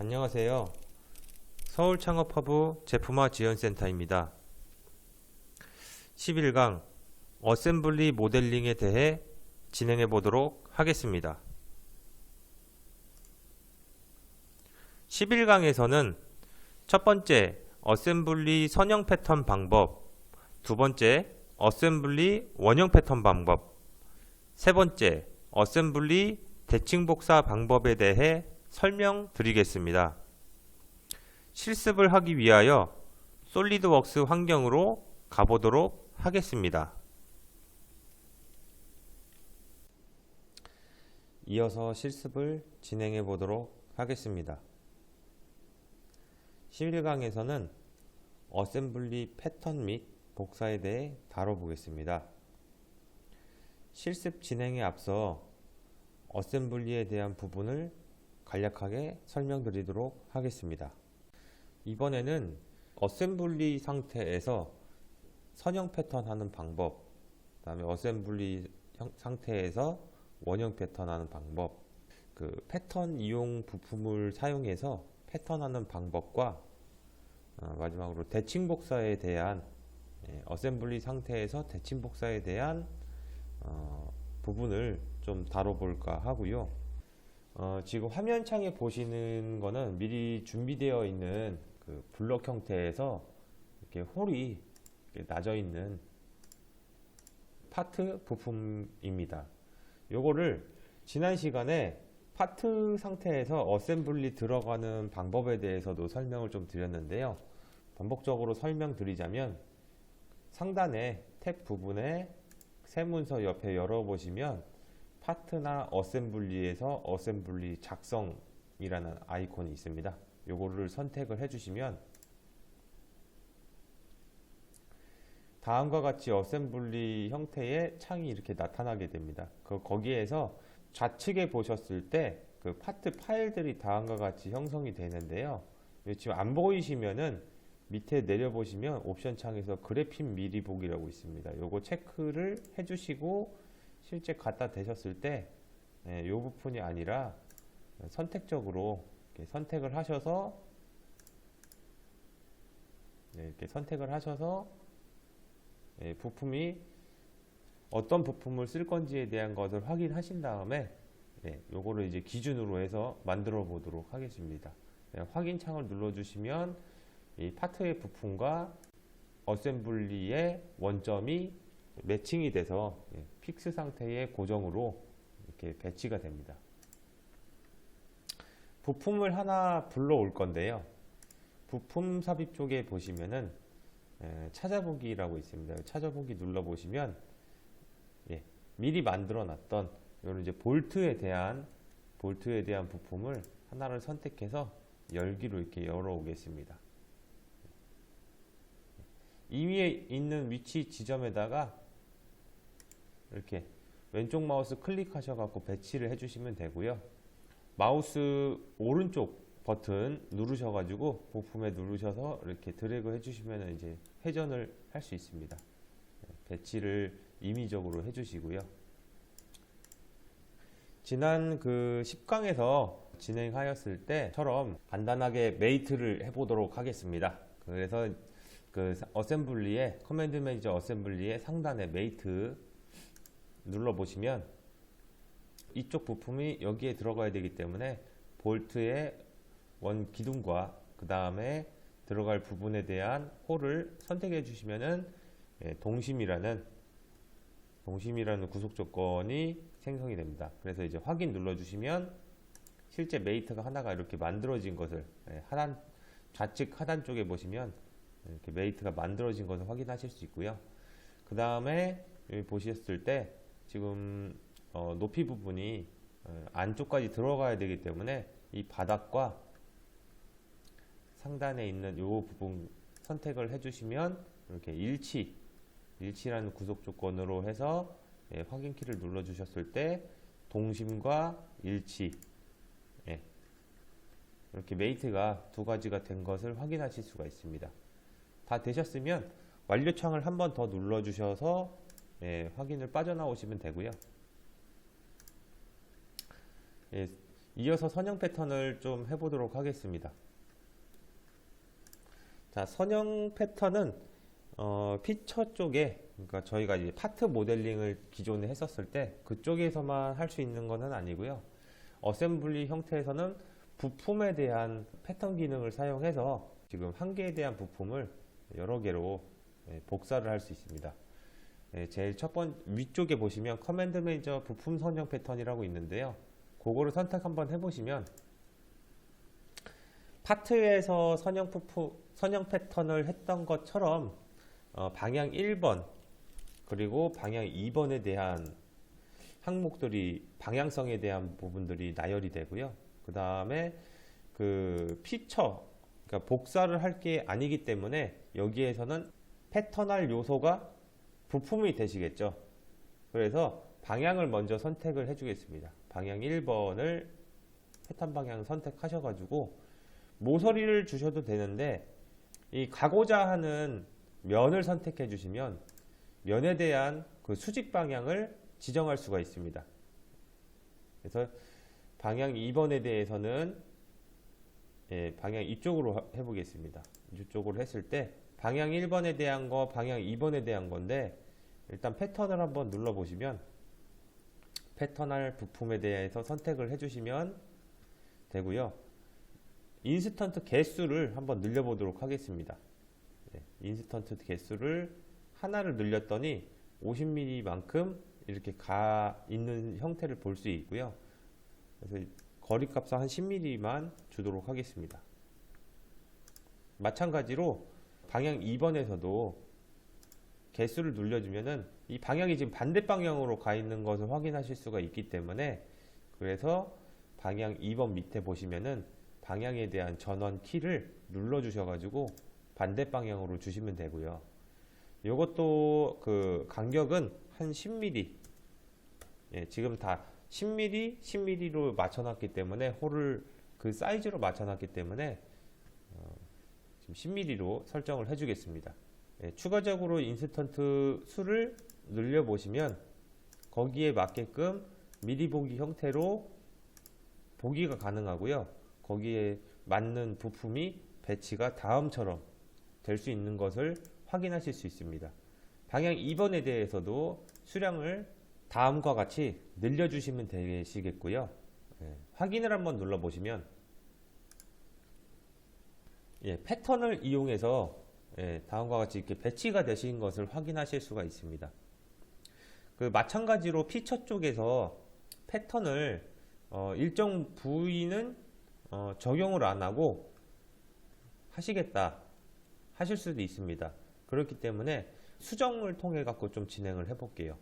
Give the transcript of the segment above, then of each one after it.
안녕하세요. 서울창업허브 제품화 지원센터입니다. 11강 어셈블리 모델링에 대해 진행해 보도록 하겠습니다. 11강에서는 첫 번째 어셈블리 선형 패턴 방법, 두 번째 어셈블리 원형 패턴 방법, 세 번째 어셈블리 대칭 복사 방법에 대해 설명드리겠습니다. 실습을 하기 위하여 솔리드웍스 환경으로 가보도록 하겠습니다. 이어서 실습을 진행해 보도록 하겠습니다. 11강에서는 어셈블리 패턴 및 복사에 대해 다뤄보겠습니다. 실습 진행에 앞서 어셈블리에 대한 부분을 간략하게 설명드리도록 하겠습니다. 이번에는 어셈블리 상태에서 선형 패턴 하는 방법, 그 다음에 어셈블리 상태에서 원형 패턴 하는 방법, 그 패턴 이용 부품을 사용해서 패턴 하는 방법과 마지막으로 대칭 복사에 대한 어셈블리 상태에서 대칭 복사에 대한 부분을 좀 다뤄볼까 하고요. 지금 화면창에 보시는 거는 미리 준비되어 있는 그 블럭 형태에서 이렇게 홀이 이렇게 나져 있는 파트 부품입니다. 요거를 지난 시간에 파트 상태에서 어셈블리 들어가는 방법에 대해서도 설명을 좀 드렸는데요. 반복적으로 설명드리자면 상단에 탭 부분에 새 문서 옆에 열어보시면 파트나 어셈블리에서 어셈블리 작성이라는 아이콘이 있습니다. 요거를 선택을 해주시면 다음과 같이 어셈블리 형태의 창이 이렇게 나타나게 됩니다. 거기에서 좌측에 보셨을 때 그 파트 파일들이 다음과 같이 형성이 되는데요. 지금 안 보이시면은 밑에 내려보시면 옵션 창에서 그래픽 미리 보기라고 있습니다. 요거 체크를 해주시고 실제 갖다 대셨을 때 이 부분이 아니라 선택적으로 이렇게 선택을 하셔서 부품이 어떤 부품을 쓸 건지에 대한 것을 확인하신 다음에 요거를 이제 기준으로 해서 만들어 보도록 하겠습니다. 확인 창을 눌러 주시면 이 파트의 부품과 어셈블리의 원점이 매칭이 돼서 픽스 상태의 고정으로 이렇게 배치가 됩니다. 부품을 하나 불러올 건데요. 부품 삽입 쪽에 보시면은 찾아보기라고 있습니다. 찾아보기 눌러보시면 미리 만들어 놨던 이런 이제 볼트에 대한 부품을 하나를 선택해서 열기로 이렇게 열어 오겠습니다. 이 위에 있는 위치 지점에다가 이렇게 왼쪽 마우스 클릭하셔 갖고 배치를 해주시면 되고요. 마우스 오른쪽 버튼 누르셔 가지고 부품에 누르셔서 이렇게 드래그 해주시면 이제 회전을 할 수 있습니다. 배치를 임의적으로 해주시고요. 지난 그 10강에서 진행하였을 때처럼 간단하게 메이트를 해보도록 하겠습니다. 그래서 그 어셈블리의 커맨드 매니저 어셈블리의 상단에 메이트 눌러보시면 이쪽 부품이 여기에 들어가야 되기 때문에 볼트의 원 기둥과 그 다음에 들어갈 부분에 대한 홀을 선택해 주시면은 동심이라는 구속 조건이 생성이 됩니다. 그래서 이제 확인 눌러 주시면 실제 메이트가 하나가 이렇게 만들어진 것을 좌측 하단 쪽에 보시면 이렇게 메이트가 만들어진 것을 확인하실 수 있고요. 그 다음에 여기 보셨을 때 지금 높이 부분이 안쪽까지 들어가야 되기 때문에 이 바닥과 상단에 있는 이 부분 선택을 해주시면 이렇게 일치라는 구속 조건으로 해서 확인키를 눌러 주셨을 때 동심과 일치 이렇게 메이트가 두 가지가 된 것을 확인하실 수가 있습니다. 다 되셨으면 완료창을 한 번 더 눌러 주셔서 확인을 빠져나오시면 되고요. 이어서 선형 패턴을 좀 해보도록 하겠습니다. 자, 선형 패턴은 피처 쪽에, 그러니까 저희가 이제 파트 모델링을 기존에 했었을 때 그쪽에서만 할 수 있는 것은 아니고요. 어셈블리 형태에서는 부품에 대한 패턴 기능을 사용해서 지금 한 개에 대한 부품을 여러 개로 복사를 할 수 있습니다. 제일 첫 번째 위쪽에 보시면 커맨드 매니저 부품 선형 패턴이라고 있는데요. 그거를 선택 한번 해보시면 파트에서 선형 패턴을 했던 것처럼 방향 1번 그리고 방향 2번에 대한 항목들이, 방향성에 대한 부분들이 나열이 되고요. 그 다음에 그 피처, 그러니까 복사를 할 게 아니기 때문에 여기에서는 패턴할 요소가 부품이 되시겠죠. 그래서 방향을 먼저 선택을 해주겠습니다. 방향 1번을 패턴 방향 선택하셔가지고 모서리를 주셔도 되는데, 이 가고자 하는 면을 선택해 주시면 면에 대한 그 수직 방향을 지정할 수가 있습니다. 그래서 방향 2번에 대해서는 방향 이쪽으로 해보겠습니다. 이쪽으로 했을 때 방향 1번에 대한 거, 방향 2번에 대한 건데, 일단 패턴을 한번 눌러 보시면 패턴할 부품에 대해서 선택을 해주시면 되고요. 인스턴트 개수를 한번 늘려보도록 하겠습니다. 인스턴트 개수를 하나를 늘렸더니 50mm만큼 이렇게 가 있는 형태를 볼 수 있고요. 그래서 거리값을 한 10mm만 주도록 하겠습니다. 마찬가지로 방향 2번에서도 개수를 눌러주면은 이 방향이 지금 반대 방향으로 가 있는 것을 확인하실 수가 있기 때문에, 그래서 방향 2번 밑에 보시면은 방향에 대한 전원 키를 눌러 주셔가지고 반대 방향으로 주시면 되고요. 이것도 그 간격은 한 10mm, 지금 다 10mm, 10mm로 맞춰놨기 때문에, 홀을 그 사이즈로 맞춰놨기 때문에 지금 10mm로 설정을 해주겠습니다. 추가적으로 인스턴트 수를 늘려보시면 거기에 맞게끔 미리 보기 형태로 보기가 가능하고요. 거기에 맞는 부품이 배치가 다음처럼 될 수 있는 것을 확인하실 수 있습니다. 방향 2번에 대해서도 수량을 다음과 같이 늘려주시면 되시겠고요. 확인을 한번 눌러보시면 패턴을 이용해서 다음과 같이 이렇게 배치가 되신 것을 확인하실 수가 있습니다. 그 마찬가지로 피처 쪽에서 패턴을 일정 부위는 적용을 안 하고 하시겠다 하실 수도 있습니다. 그렇기 때문에 수정을 통해 갖고 좀 진행을 해 볼게요.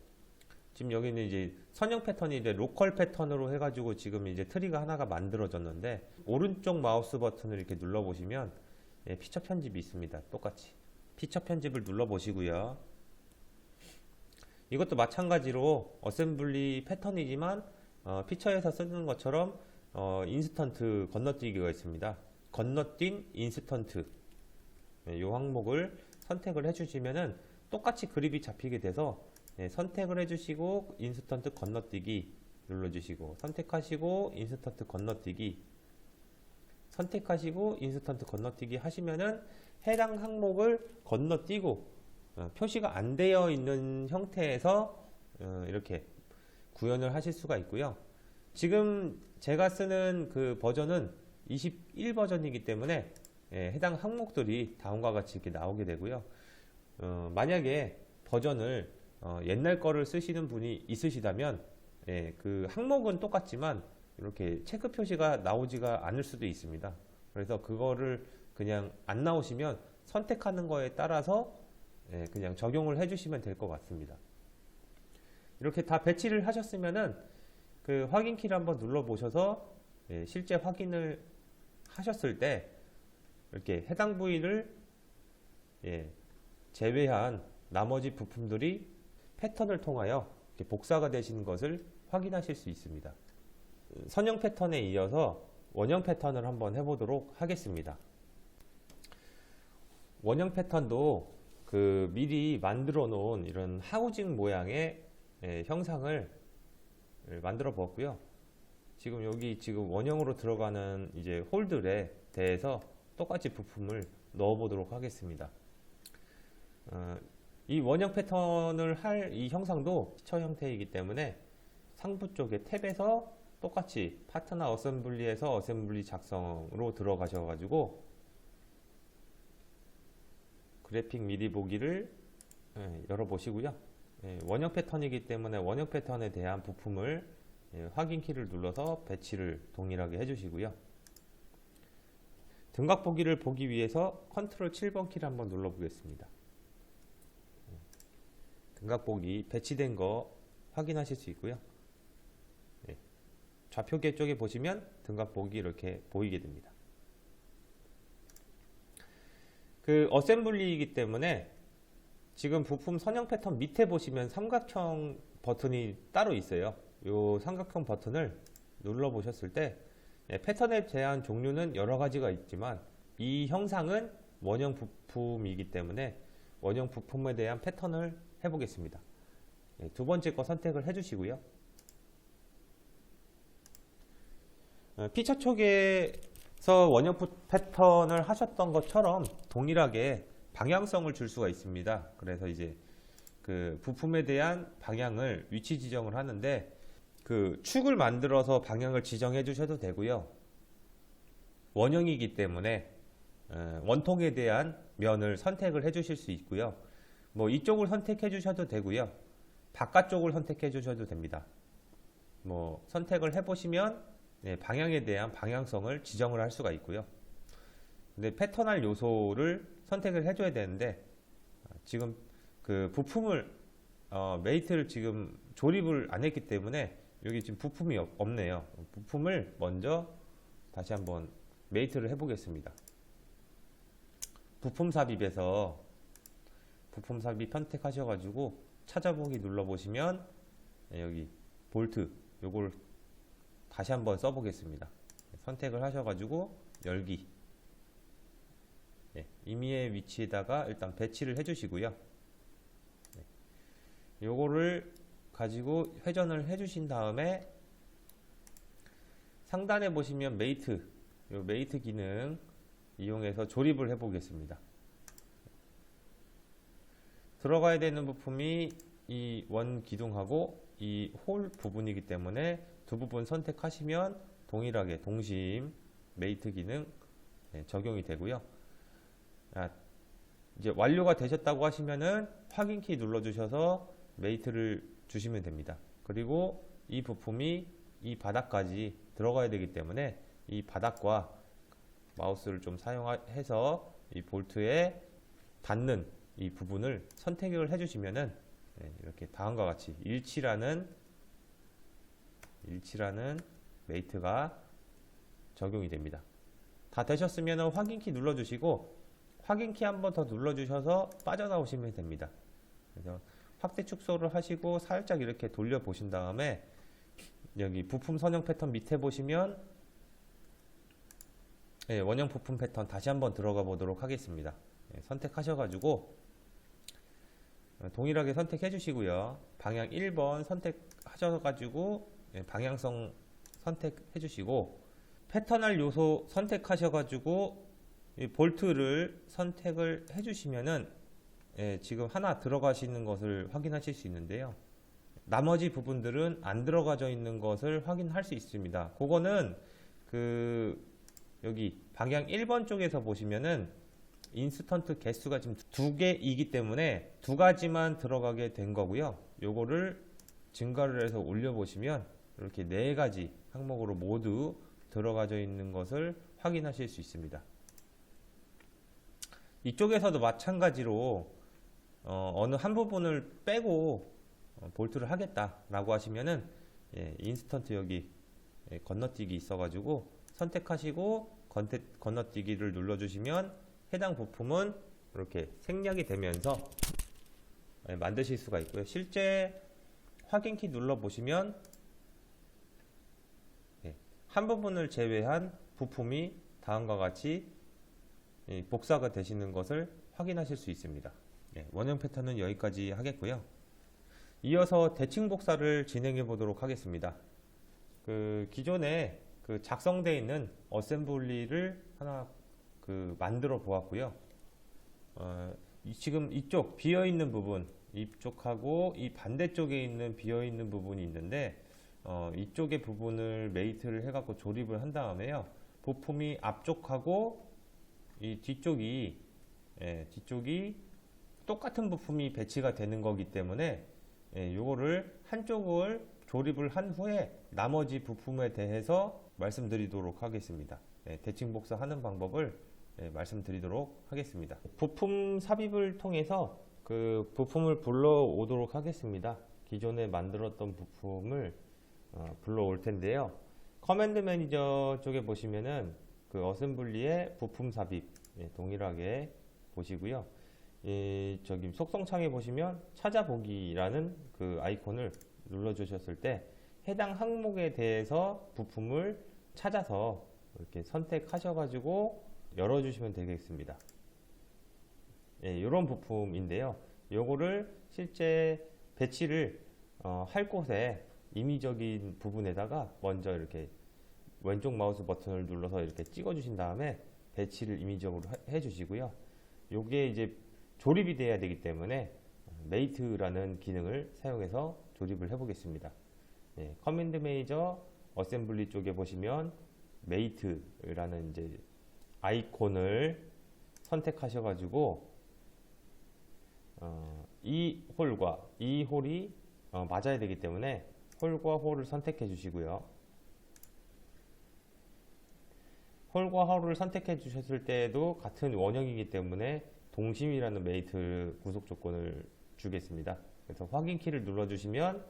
지금 여기는 이제 선형 패턴이 이제 로컬 패턴으로 해가지고 지금 이제 트리가 하나가 만들어졌는데, 오른쪽 마우스 버튼을 이렇게 눌러 보시면 피처 편집이 있습니다. 똑같이 피처 편집을 눌러 보시고요. 이것도 마찬가지로 어셈블리 패턴이지만 피처에서 쓰는 것처럼 인스턴트 건너뛰기가 있습니다. 건너뛴 인스턴트, 이 항목을 선택을 해주시면은 똑같이 그립이 잡히게 돼서 선택을 해주시고 인스턴트 건너뛰기 눌러주시고, 선택하시고 인스턴트 건너뛰기, 선택하시고 인스턴트 건너뛰기 하시면은 해당 항목을 건너뛰고 표시가 안 되어 있는 형태에서 이렇게 구현을 하실 수가 있고요. 지금 제가 쓰는 그 버전은 21 버전이기 때문에 해당 항목들이 다음과 같이 이렇게 나오게 되고요. 만약에 버전을 옛날 거를 쓰시는 분이 있으시다면 그 항목은 똑같지만 이렇게 체크 표시가 나오지가 않을 수도 있습니다. 그래서 그거를 그냥 안 나오시면 선택하는 거에 따라서 그냥 적용을 해주시면 될 것 같습니다. 이렇게 다 배치를 하셨으면은 그 확인키를 한번 눌러 보셔서 실제 확인을 하셨을 때 이렇게 해당 부위를 제외한 나머지 부품들이 패턴을 통하여 이렇게 복사가 되시는 것을 확인하실 수 있습니다. 선형 패턴에 이어서 원형 패턴을 한번 해보도록 하겠습니다. 원형 패턴도 그 미리 만들어 놓은 이런 하우징 모양의 형상을 만들어 보았고요. 지금 여기 지금 원형으로 들어가는 이제 홀들에 대해서 똑같이 부품을 넣어 보도록 하겠습니다. 이 원형 패턴을 할 이 형상도 피처 형태이기 때문에 상부 쪽에 탭에서 똑같이 파트나 어셈블리에서 어셈블리 작성으로 들어가셔 가지고 그래픽 미리 보기를 열어 보시고요. 원형 패턴이기 때문에 원형 패턴에 대한 부품을 확인키를 눌러서 배치를 동일하게 해주시고요. 등각 보기를 보기 위해서 컨트롤 7번 키를 한번 눌러 보겠습니다. 등각 보기 배치된 거 확인하실 수 있고요. 좌표계 쪽에 보시면 등각 보기 이렇게 보이게 됩니다. 그 어셈블리이기 때문에 지금 부품 선형 패턴 밑에 보시면 삼각형 버튼이 따로 있어요. 이 삼각형 버튼을 눌러 보셨을 때 패턴에 대한 종류는 여러 가지가 있지만 이 형상은 원형 부품이기 때문에 원형 부품에 대한 패턴을 해보겠습니다. 두 번째 거 선택을 해주시고요. 피처 쪽에서 원형 패턴을 하셨던 것처럼 동일하게 방향성을 줄 수가 있습니다. 그래서 이제 그 부품에 대한 방향을 위치 지정을 하는데 그 축을 만들어서 방향을 지정해 주셔도 되고요. 원형이기 때문에 원통에 대한 면을 선택을 해 주실 수 있고요. 뭐 이쪽을 선택해 주셔도 되고요. 바깥쪽을 선택해 주셔도 됩니다. 뭐 선택을 해 보시면 방향에 대한 방향성을 지정을 할 수가 있고요. 근데 패턴할 요소를 선택을 해줘야 되는데 지금 그 부품을 메이트를 지금 조립을 안 했기 때문에 여기 지금 부품이 없네요. 부품을 먼저 다시 한번 메이트를 해보겠습니다. 부품 삽입에서 부품 삽입 선택하셔가지고 찾아보기 눌러보시면 여기 볼트 요걸 다시 한번 써보겠습니다. 선택을 하셔가지고 열기 임의의 위치에다가 일단 배치를 해주시고요. 요거를 가지고 회전을 해주신 다음에 상단에 보시면 메이트, 요 메이트 기능 이용해서 조립을 해보겠습니다. 들어가야 되는 부품이 이 원 기둥하고 이 홀 부분이기 때문에 두 부분 선택하시면 동일하게 동심 메이트 기능 적용이 되고요. 이제 완료가 되셨다고 하시면은 확인키 눌러주셔서 메이트를 주시면 됩니다. 그리고 이 부품이 이 바닥까지 들어가야 되기 때문에 이 바닥과 마우스를 좀 사용해서 이 볼트에 닿는 이 부분을 선택을 해주시면은 이렇게 다음과 같이 일치라는 메이트가 적용이 됩니다. 다 되셨으면 확인키 눌러주시고 확인키 한 번 더 눌러주셔서 빠져나오시면 됩니다. 그래서 확대 축소를 하시고 살짝 이렇게 돌려 보신 다음에 여기 부품 선형 패턴 밑에 보시면 원형 부품 패턴 다시 한번 들어가 보도록 하겠습니다. 선택하셔가지고 동일하게 선택해 주시고요. 방향 1번 선택하셔가지고 방향성 선택해 주시고 패턴할 요소 선택하셔가지고 이 볼트를 선택을 해주시면은 지금 하나 들어가시는 것을 확인하실 수 있는데요. 나머지 부분들은 안 들어가져 있는 것을 확인할 수 있습니다. 그거는 그 여기 방향 1번 쪽에서 보시면은 인스턴트 개수가 지금 2개이기 때문에 2가지만 들어가게 된 거고요. 요거를 증가를 해서 올려 보시면 이렇게 4가지 항목으로 모두 들어가져 있는 것을 확인하실 수 있습니다. 이쪽에서도 마찬가지로 어느 한 부분을 빼고 볼트를 하겠다라고 하시면은 인스턴트 여기 건너뛰기 있어가지고 선택하시고 건너뛰기를 눌러주시면 해당 부품은 이렇게 생략이 되면서 만드실 수가 있고요. 실제 확인키 눌러보시면 한 부분을 제외한 부품이 다음과 같이 복사가 되시는 것을 확인하실 수 있습니다. 원형 패턴은 여기까지 하겠고요. 이어서 대칭 복사를 진행해 보도록 하겠습니다. 기존에 작성되어 있는 어셈블리를 하나 만들어 보았고요. 지금 이쪽 비어 있는 부분, 이쪽하고 이 반대쪽에 있는 비어 있는 부분이 있는데, 이쪽의 부분을 메이트를 해갖고 조립을 한 다음에요. 부품이 앞쪽하고 이 뒤쪽이 똑같은 부품이 배치가 되는 거기 때문에, 요거를 한쪽을 조립을 한 후에 나머지 부품에 대해서 말씀드리도록 하겠습니다. 대칭 복사하는 방법을 말씀드리도록 하겠습니다. 부품 삽입을 통해서 부품을 불러오도록 하겠습니다. 기존에 만들었던 부품을 불러올 텐데요. 커맨드 매니저 쪽에 보시면은 어셈블리의 부품 삽입 동일하게 보시고요. 저기 속성창에 보시면 찾아보기라는 아이콘을 눌러주셨을 때 해당 항목에 대해서 부품을 찾아서 이렇게 선택하셔가지고 열어주시면 되겠습니다. 이런 부품인데요. 요거를 실제 배치를 할 곳에 임의적인 부분에다가 먼저 이렇게 왼쪽 마우스 버튼을 눌러서 이렇게 찍어 주신 다음에 배치를 임의적으로 해 주시고요. 요게 이제 조립이 돼야 되기 때문에 메이트라는 기능을 사용해서 조립을 해 보겠습니다. 커맨드 매니저 어셈블리 쪽에 보시면 메이트라는 이제 아이콘을 선택하셔 가지고 이 홀과 이 홀이 맞아야 되기 때문에 홀과 홀을 선택해 주시고요. 홀과 홀을 선택해 주셨을 때에도 같은 원형이기 때문에 동심이라는 메이트 구속 조건을 주겠습니다. 그래서 확인 키를 눌러 주시면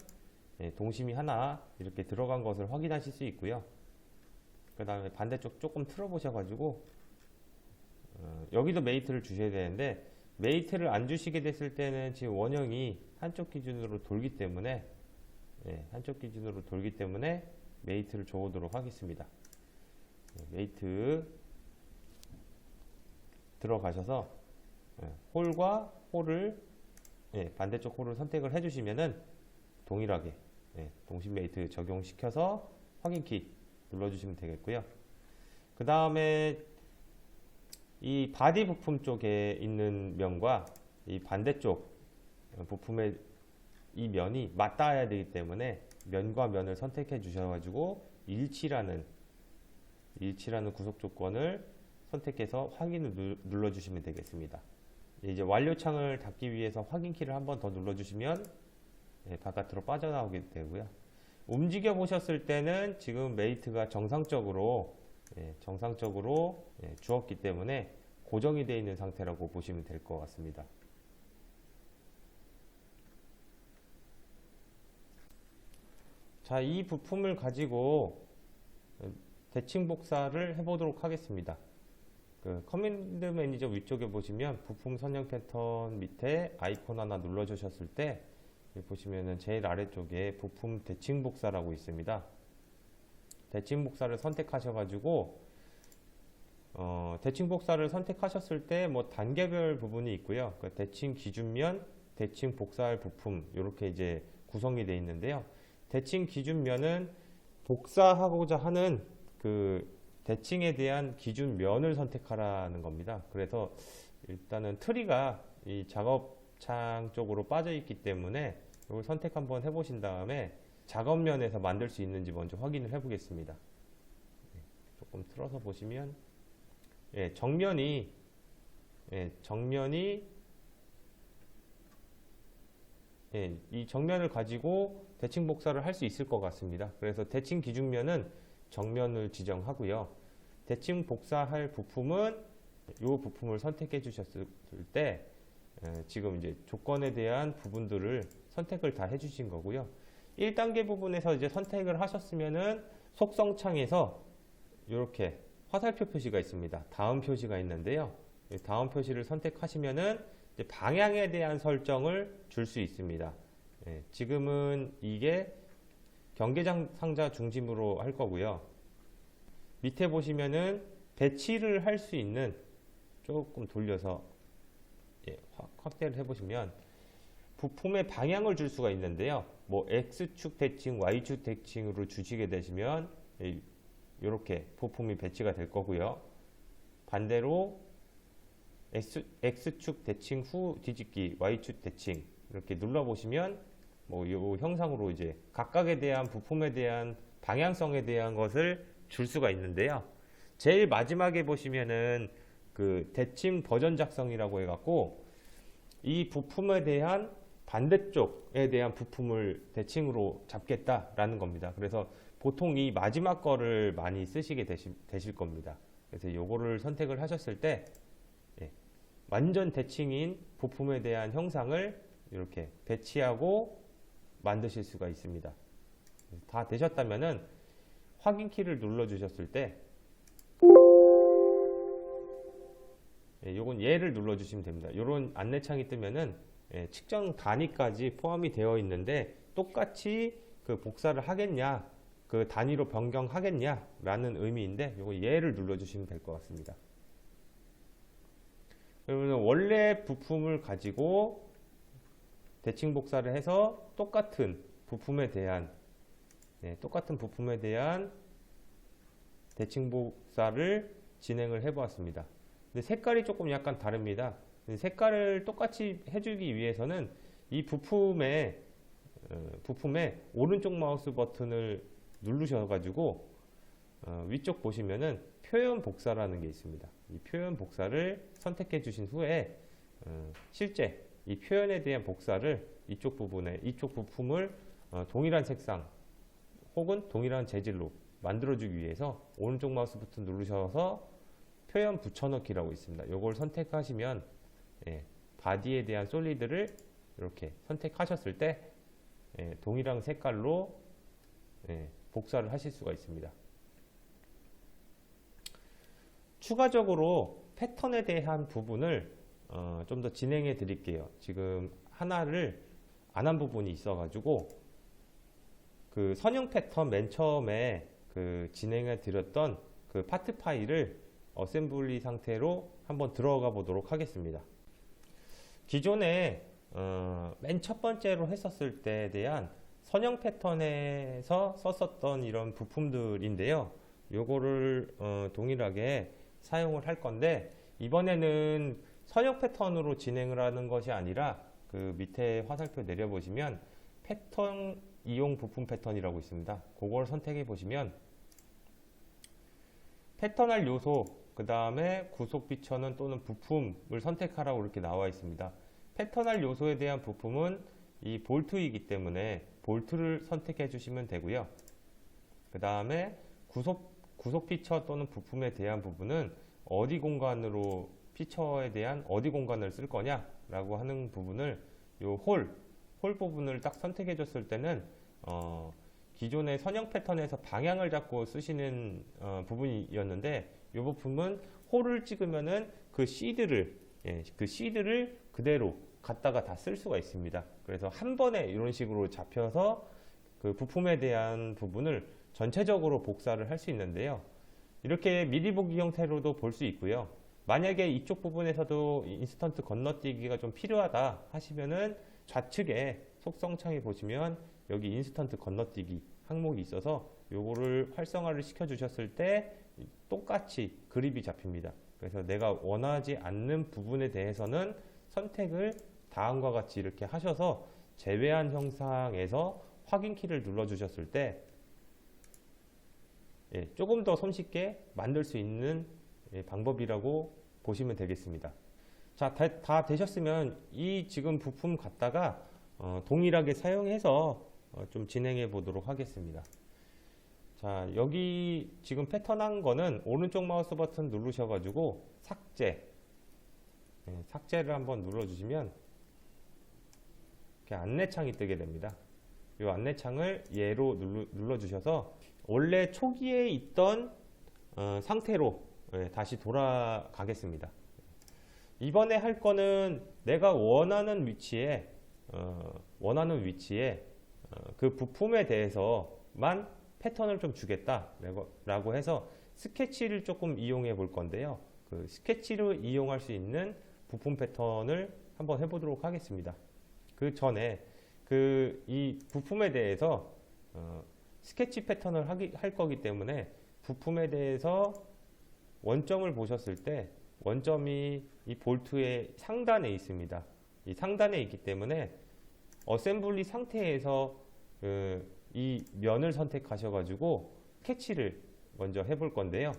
동심이 하나 이렇게 들어간 것을 확인하실 수 있고요. 그 다음에 반대쪽 조금 틀어 보셔 가지고 여기도 메이트를 주셔야 되는데, 메이트를 안 주시게 됐을 때는 지금 원형이 한쪽 기준으로 돌기 때문에 메이트를 줘보도록 하겠습니다. 메이트 들어가셔서 홀과 홀을 반대쪽 홀을 선택을 해주시면은 동일하게 동심 메이트 적용시켜서 확인키 눌러주시면 되겠고요. 그 다음에 이 바디 부품 쪽에 있는 면과 이 반대쪽 부품의 이 면이 맞닿아야 되기 때문에 면과 면을 선택해 주셔가지고 일치라는 구속 조건을 선택해서 확인을 눌러주시면 되겠습니다. 이제 완료창을 닫기 위해서 확인키를 한 번 더 눌러주시면 바깥으로 빠져나오게 되고요. 움직여 보셨을 때는 지금 메이트가 정상적으로 주었기 때문에 고정이 되어 있는 상태라고 보시면 될 것 같습니다. 자, 이 부품을 가지고 대칭 복사를 해보도록 하겠습니다. 커맨드 매니저 위쪽에 보시면 부품 선형 패턴 밑에 아이콘 하나 눌러주셨을 때 보시면은 제일 아래쪽에 부품 대칭 복사라고 있습니다. 대칭 복사를 선택하셔가지고 대칭 복사를 선택하셨을 때 뭐 단계별 부분이 있고요. 대칭 기준면, 대칭 복사할 부품 이렇게 이제 구성이 되어 있는데요. 대칭 기준면은 복사하고자 하는 대칭에 대한 기준면을 선택하라는 겁니다. 그래서 일단은 트리가 이 작업창 쪽으로 빠져 있기 때문에 이걸 선택 한번 해보신 다음에 작업면에서 만들 수 있는지 먼저 확인을 해 보겠습니다. 조금 틀어서 보시면 정면이 이 정면을 가지고 대칭 복사를 할 수 있을 것 같습니다. 그래서 대칭 기준면은 정면을 지정하고요. 대칭 복사할 부품은 이 부품을 선택해 주셨을 때 지금 이제 조건에 대한 부분들을 선택을 다 해주신 거고요. 1단계 부분에서 이제 선택을 하셨으면은 속성창에서 이렇게 화살표 표시가 있습니다. 다음 표시가 있는데요. 다음 표시를 선택하시면은 이제 방향에 대한 설정을 줄 수 있습니다. 지금은 이게 경계장 상자 중심으로 할 거고요. 밑에 보시면은 배치를 할 수 있는, 조금 돌려서 확대를 해보시면 부품의 방향을 줄 수가 있는데요. 뭐 X축 대칭, Y축 대칭으로 주시게 되시면 이렇게 부품이 배치가 될 거고요. 반대로 X축 대칭 후 뒤집기, Y축 대칭 이렇게 눌러보시면 뭐 이 형상으로 이제 각각에 대한 부품에 대한 방향성에 대한 것을 줄 수가 있는데요. 제일 마지막에 보시면은 그 대칭 버전 작성이라고 해갖고 이 부품에 대한 반대쪽에 대한 부품을 대칭으로 잡겠다라는 겁니다. 그래서 보통 이 마지막 거를 많이 쓰시게 되실 겁니다. 그래서 요거를 선택을 하셨을 때 완전 대칭인 부품에 대한 형상을 이렇게 배치하고 만드실 수가 있습니다. 다 되셨다면은 확인 키를 눌러 주셨을 때 요건 예를 눌러 주시면 됩니다. 요런 안내창이 뜨면은 측정 단위까지 포함이 되어 있는데 똑같이 그 복사를 하겠냐, 그 단위로 변경하겠냐 라는 의미인데 요거 예를 눌러 주시면 될 것 같습니다. 그러면 원래 부품을 가지고 대칭 복사를 해서 똑같은 부품에 대한 대칭 복사를 진행을 해 보았습니다. 근데 색깔이 조금 약간 다릅니다. 색깔을 똑같이 해주기 위해서는 이 부품에 오른쪽 마우스 버튼을 누르셔가지고 위쪽 보시면은 표현 복사라는 게 있습니다. 이 표현 복사를 선택해 주신 후에 실제 이 표현에 대한 복사를 이쪽 부품을 동일한 색상 혹은 동일한 재질로 만들어주기 위해서 오른쪽 마우스 버튼 누르셔서 표현 붙여넣기라고 있습니다. 이걸 선택하시면 바디에 대한 솔리드를 이렇게 선택하셨을 때 동일한 색깔로 복사를 하실 수가 있습니다. 추가적으로 패턴에 대한 부분을 좀 더 진행해 드릴게요. 지금 하나를 안 한 부분이 있어 가지고 그 선형 패턴 맨 처음에 그 진행해 드렸던 그 파트 파일을 어셈블리 상태로 한번 들어가 보도록 하겠습니다. 기존에 맨 첫 번째로 했었을 때에 대한 선형 패턴에서 썼었던 이런 부품들인데요. 요거를 동일하게 사용을 할 건데 이번에는 선형 패턴으로 진행을 하는 것이 아니라 그 밑에 화살표 내려보시면 패턴 이용 부품 패턴이라고 있습니다. 그걸 선택해 보시면 패턴할 요소 그 다음에 구속 피처는 또는 부품을 선택하라고 이렇게 나와 있습니다. 패턴할 요소에 대한 부품은 이 볼트이기 때문에 볼트를 선택해 주시면 되고요. 그 다음에 구속 피처 또는 부품에 대한 부분은 어디 공간으로 피처에 대한 어디 공간을 쓸 거냐 라고 하는 부분을 요 홀 부분을 딱 선택해 줬을 때는 기존의 선형 패턴에서 방향을 잡고 쓰시는 부분이었는데 이 부품은 홀을 찍으면은 그 시드를 그대로 갖다가 다 쓸 수가 있습니다. 그래서 한 번에 이런 식으로 잡혀서 그 부품에 대한 부분을 전체적으로 복사를 할 수 있는데요. 이렇게 미리 보기 형태로도 볼 수 있고요. 만약에 이쪽 부분에서도 인스턴트 건너뛰기가 좀 필요하다 하시면은 좌측에 속성창에 보시면 여기 인스턴트 건너뛰기 항목이 있어서 요거를 활성화를 시켜 주셨을 때 똑같이 그립이 잡힙니다. 그래서 내가 원하지 않는 부분에 대해서는 선택을 다음과 같이 이렇게 하셔서 제외한 형상에서 확인 키를 눌러 주셨을 때 조금 더 손쉽게 만들 수 있는 방법이라고 보시면 되겠습니다. 자, 다 되셨으면 이 지금 부품 갖다가 동일하게 사용해서 좀 진행해 보도록 하겠습니다. 자, 여기 지금 패턴한 거는 오른쪽 마우스 버튼 누르셔가지고 삭제를 한번 눌러주시면 이렇게 안내창이 뜨게 됩니다. 이 안내창을 예로 눌러주셔서 원래 초기에 있던 상태로 다시 돌아가겠습니다. 이번에 할 거는 내가 원하는 위치에 그 부품에 대해서만 패턴을 좀 주겠다 라고 해서 스케치를 조금 이용해 볼 건데요. 그 스케치를 이용할 수 있는 부품 패턴을 한번 해보도록 하겠습니다. 그 전에 이 부품에 대해서 스케치 패턴을 할 거기 때문에 부품에 대해서 원점을 보셨을 때 원점이 이 볼트의 상단에 있습니다. 이 상단에 있기 때문에 어셈블리 상태에서 이 면을 선택하셔가지고 스케치를 먼저 해볼 건데요.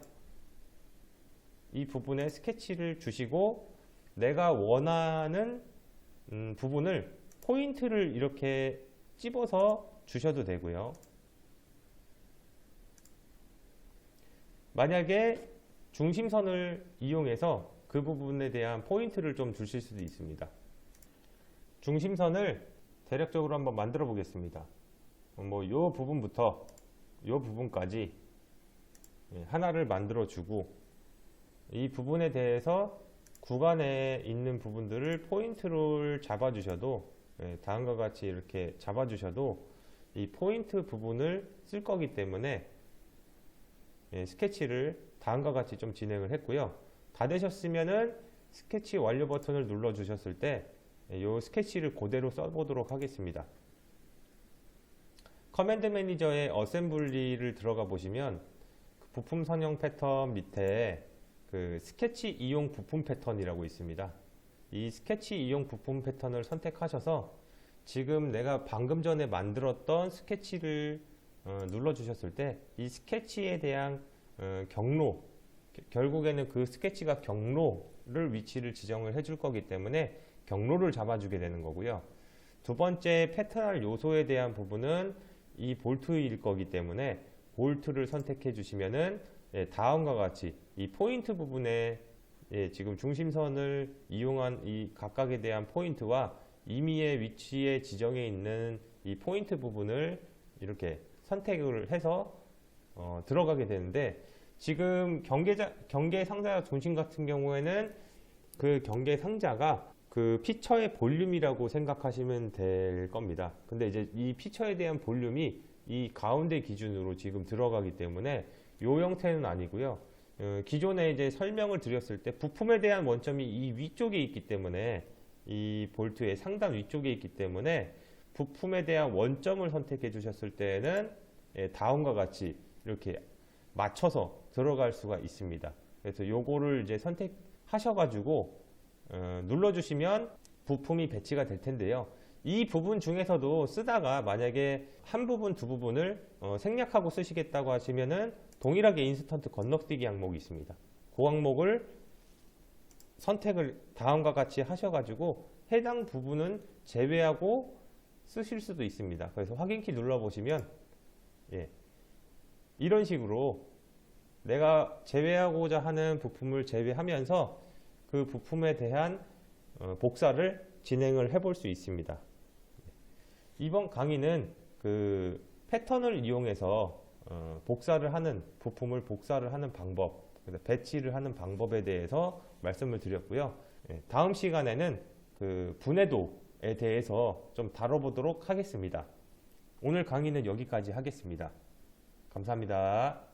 이 부분에 스케치를 주시고 내가 원하는 부분을 포인트를 이렇게 찝어서 주셔도 되고요. 만약에 중심선을 이용해서 그 부분에 대한 포인트를 좀 주실 수도 있습니다. 중심선을 대략적으로 한번 만들어 보겠습니다. 요 부분부터 요 부분까지 하나를 만들어 주고 이 부분에 대해서 구간에 있는 부분들을 포인트를 잡아 주셔도 다음과 같이 이렇게 잡아 주셔도 이 포인트 부분을 쓸 거기 때문에 스케치를 다음과 같이 좀 진행을 했고요. 다 되셨으면은 스케치 완료 버튼을 눌러 주셨을 때 이 스케치를 그대로 써보도록 하겠습니다. 커맨드 매니저의 어셈블리를 들어가 보시면 부품 선형 패턴 밑에 스케치 이용 부품 패턴이라고 있습니다. 이 스케치 이용 부품 패턴을 선택하셔서 지금 내가 방금 전에 만들었던 스케치를 눌러 주셨을 때 이 스케치에 대한 경로, 결국에는 그 스케치가 경로를 위치를 지정을 해줄 거기 때문에 경로를 잡아주게 되는 거고요. 두 번째 패턴할 요소에 대한 부분은 이 볼트일 거기 때문에 볼트를 선택해 주시면은 다음과 같이 이 포인트 부분에 지금 중심선을 이용한 이 각각에 대한 포인트와 임의의 위치에 지정해 있는 이 포인트 부분을 이렇게 선택을 해서 들어가게 되는데, 지금 경계 상자 중심 같은 경우에는 그 경계 상자가 그 피처의 볼륨이라고 생각하시면 될 겁니다. 근데 이제 이 피처에 대한 볼륨이 이 가운데 기준으로 지금 들어가기 때문에 요 형태는 아니고요. 기존에 이제 설명을 드렸을 때 부품에 대한 원점이 이 위쪽에 있기 때문에, 이 볼트의 상단 위쪽에 있기 때문에 부품에 대한 원점을 선택해 주셨을 때는 다음과 같이 이렇게 맞춰서 들어갈 수가 있습니다. 그래서 요거를 이제 선택하셔가지고 눌러주시면 부품이 배치가 될 텐데요. 이 부분 중에서도 쓰다가 만약에 한 부분, 두 부분을 생략하고 쓰시겠다고 하시면은 동일하게 인스턴트 건너뛰기 항목이 있습니다. 그 항목을 선택을 다음과 같이 하셔가지고 해당 부분은 제외하고 쓰실 수도 있습니다. 그래서 확인키 눌러보시면 이런 식으로 내가 제외하고자 하는 부품을 제외하면서 그 부품에 대한 복사를 진행을 해볼 수 있습니다. 이번 강의는 그 패턴을 이용해서 부품을 복사를 하는 방법, 배치를 하는 방법에 대해서 말씀을 드렸고요. 다음 시간에는 그 분해도에 대해서 좀 다뤄보도록 하겠습니다. 오늘 강의는 여기까지 하겠습니다. 감사합니다.